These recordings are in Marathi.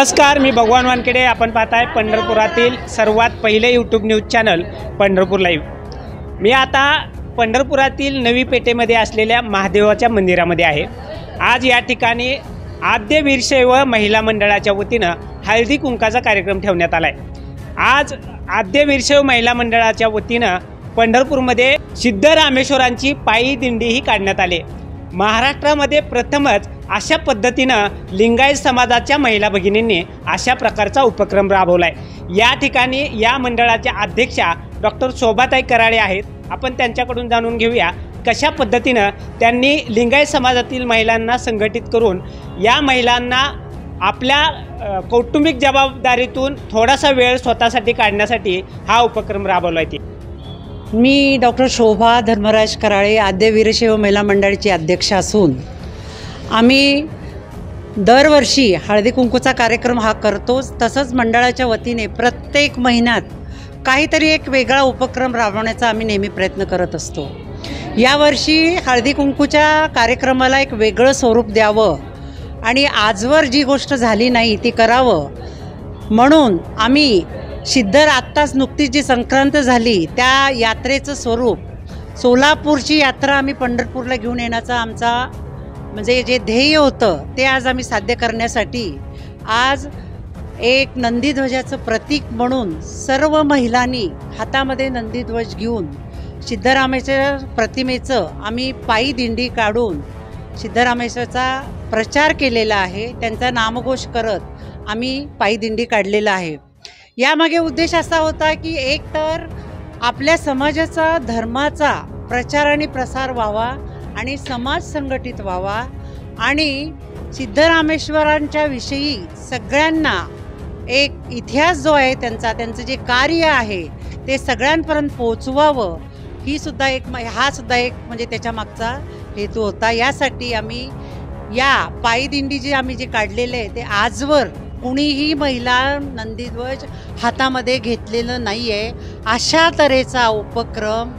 नमस्कार, मी भगवान वानखेडे. आपण पाहताय पंढरपुरातील सर्वात पहिले YouTube news channel Pandharpur live. मी आता पंढरपुरातील नवी पेठेमध्ये असलेल्या महादेवाच्या मंदिरामध्ये आहे. आज या ठिकाणी आद्य वीरशैव महिला मंडळाच्या वतीनं हळदी कुंकाचा कार्यक्रम ठेवण्यात आला आहे. आज आद्य वीरशैव महिला मंडळाच्या वतीनं पंढरपूरमध्ये सिद्धरामेश्वरांची पायी दिंडीही काढण्यात आली. महाराष्ट्रामध्ये प्रथमच अशा पद्धतीनं लिंगायत समाजाच्या महिला भगिनींनी अशा प्रकारचा उपक्रम राबवला आहे. या ठिकाणी या मंडळाच्या अध्यक्षा डॉक्टर शोभाताई कराळे आहेत. आपण त्यांच्याकडून जाणून घेऊया कशा पद्धतीनं त्यांनी लिंगायत समाजातील महिलांना संघटित करून या महिलांना आपल्या कौटुंबिक जबाबदारीतून थोडासा वेळ स्वतःसाठी काढण्यासाठी हा उपक्रम राबवला आहे. मी डॉक्टर शोभा धर्मराज कराळे आद्य वीरशैव महिला मंडळाची अध्यक्ष असून आम्ही दरवर्षी हळदी कुंकूचा कार्यक्रम हा करतोच. तसंच मंडळाच्या वतीने प्रत्येक महिन्यात काहीतरी एक वेगळा उपक्रम राबवण्याचा आम्ही नेहमी प्रयत्न करत असतो. यावर्षी हळदी कुंकूच्या कार्यक्रमाला एक वेगळं स्वरूप द्यावं आणि आजवर जी गोष्ट झाली नाही ती करावं म्हणून आम्ही आत्ताच नुकतीच जी संक्रांत झाली त्या यात्रेचं स्वरूप सोलापूरची यात्रा आम्ही पंढरपूरला घेऊन येण्याचा आमचा म्हणजे जे ध्येय होतं ते आज आम्ही साध्य करण्यासाठी आज एक नंदीध्वजाचं प्रतीक म्हणून सर्व महिलांनी हातामध्ये नंदीध्वज घेऊन सिद्धरामेश्वर प्रतिमेचं आम्ही पायी दिंडी काढून सिद्धरामेश्वरचा प्रचार केलेला आहे. त्यांचा नामघोष करत आम्ही पायी दिंडी काढलेला आहे. यामागे उद्देश असा होता की एक तर आपल्या समाजाचा धर्माचा प्रचार आणि प्रसार व्हावा आणि समाज संघटित व्हावा आणि सिद्धरामेश्वरांच्या विषयी सगळ्यांना एक इतिहास जो आहे त्यांचं जे कार्य आहे ते सगळ्यांपर्यंत पोहोचवावं हा सुद्धा एक म्हणजे त्याच्या मागचा हेतू होता. यासाठी आम्ही या पायी दिंडी जे आम्ही जे काढलेले आहे ते आजवर कुणीही महिला नंदीध्वज हातामध्ये घेतलेलं नाही आहे. अशा तऱ्हेचा उपक्रम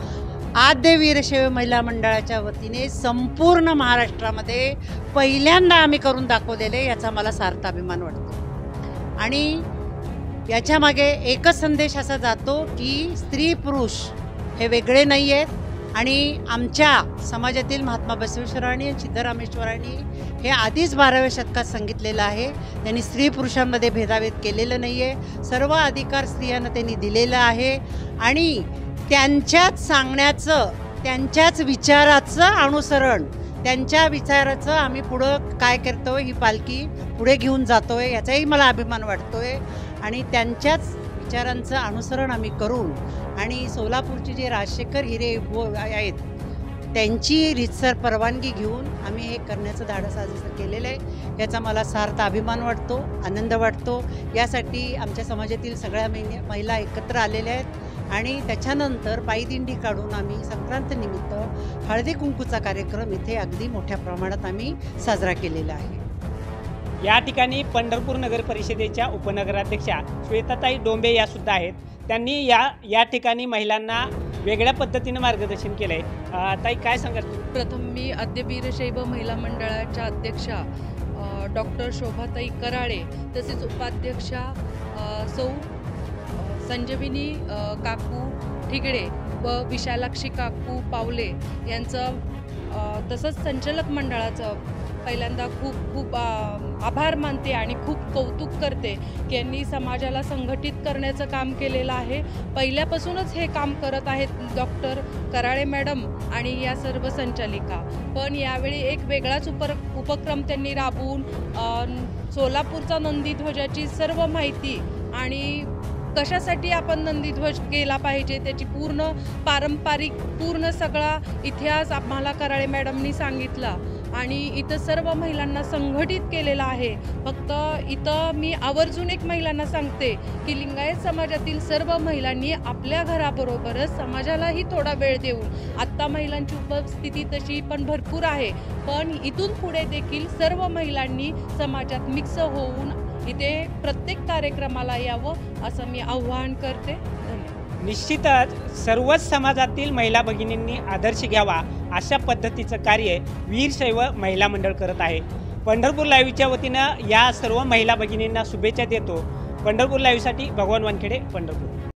आद्य वीरशैव महिला मंडळाच्या वतीने संपूर्ण महाराष्ट्रामध्ये पहिल्यांदा आम्ही करून दाखवलेले, याचा मला सार्थ अभिमान वाटतो. आणि याच्यामागे एकच संदेश असा जातो की स्त्री पुरुष हे वेगळे नाही आहेत आणि आमच्या समाजातील महात्मा बसवेश्वरांनी आणि सिद्धरामेश्वरांनी हे आधीच 12व्या शतकात सांगितलेलं आहे. त्यांनी स्त्री पुरुषांमध्ये भेदाभेद केलेलं नाही आहे. सर्व अधिकार स्त्रियांना त्यांनी दिलेलं आहे आणि त्यांच्याच सांगण्याचं त्यांच्याच विचाराचं अनुसरण त्यांच्या विचाराचं आम्ही पुढं काय करतो आहे ही पालखी पुढे घेऊन जातो आहे याचाही मला अभिमान वाटतो आहे. आणि त्यांच्याच विचारांचं अनुसरण आम्ही करून आणि सोलापूरचे जे राजशेखर हिरे आहेत त्यांची रीतसर परवानगी घेऊन आम्ही हे करण्याचं धाडस आज केलेलं आहे. याचा मला सार्थ अभिमान वाटतो, आनंद वाटतो. यासाठी आमच्या समाजातील सगळ्या महिला एकत्र आलेल्या आहेत आणि त्याच्यानंतर पायी दिंडी काढून आम्ही संक्रांत निमित्त हळदी कुंकूचा कार्यक्रम इथे अगदी मोठ्या प्रमाणात आम्ही साजरा केलेला आहे. या ठिकाणी पंढरपूर नगर परिषदेच्या उपनगराध्यक्षा श्वेताताई डोंबे या सुद्धा आहेत. त्यांनी या ठिकाणी महिलांना वेगळ्या पद्धतीने मार्गदर्शन केलं आहे. ताई काय सांगाल? प्रथम मी आद्य वीरशैव महिला मंडळाच्या अध्यक्षा डॉक्टर शोभाताई कराळे तसेच उपाध्यक्षा सौ संजीवनी काकू ठिगडे व विशालाक्षी काकू पावले यांचं तसंच संचालक मंडळाचं पहिल्यांदा खूप आभार मानते आणि खूप कौतुक करते की यांनी समाजाला संघटित करण्याचं काम केलेलं आहे. पहिल्यापासूनच हे काम करत आहेत डॉक्टर कराळे मॅडम आणि या सर्व संचालिका. पण यावेळी एक वेगळाच उपक्रम त्यांनी राबवून सोलापूरचा नंदीध्वजाची सर्व माहिती आणि कशासाठी आपण नंदीध्वज केला पाहिजे त्याची पूर्ण पारंपरिक पूर्ण सगळा इतिहास आम्हाला कराळे मॅडमनी सांगितला आणि इथं सर्व महिलांना संघटित केलेलं आहे. फक्त इथं मी आवर्जून एक महिलांना सांगते की लिंगायत समाजातील सर्व महिलांनी आपल्या घराबरोबरच समाजालाही थोडा वेळ देऊन, आत्ता महिलांची उपस्थिती तशी पण भरपूर आहे पण इथून पुढे देखील सर्व महिलांनी समाजात मिक्स होऊन इथे प्रत्येक कार्यक्रमाला यावं असं मी आवाहन करते. धन्यवाद. निश्चितच सर्वच समाजातील महिला भगिनींनी आदर्श घ्यावा अशा पद्धतीचं कार्य वीरशैव महिला मंडळ करत आहे. पंढरपूर लाईव्हच्या वतीनं या सर्व महिला भगिनींना शुभेच्छा देतो. पंढरपूर लाईव्हसाठी भगवान वानखेडे, पंढरपूर.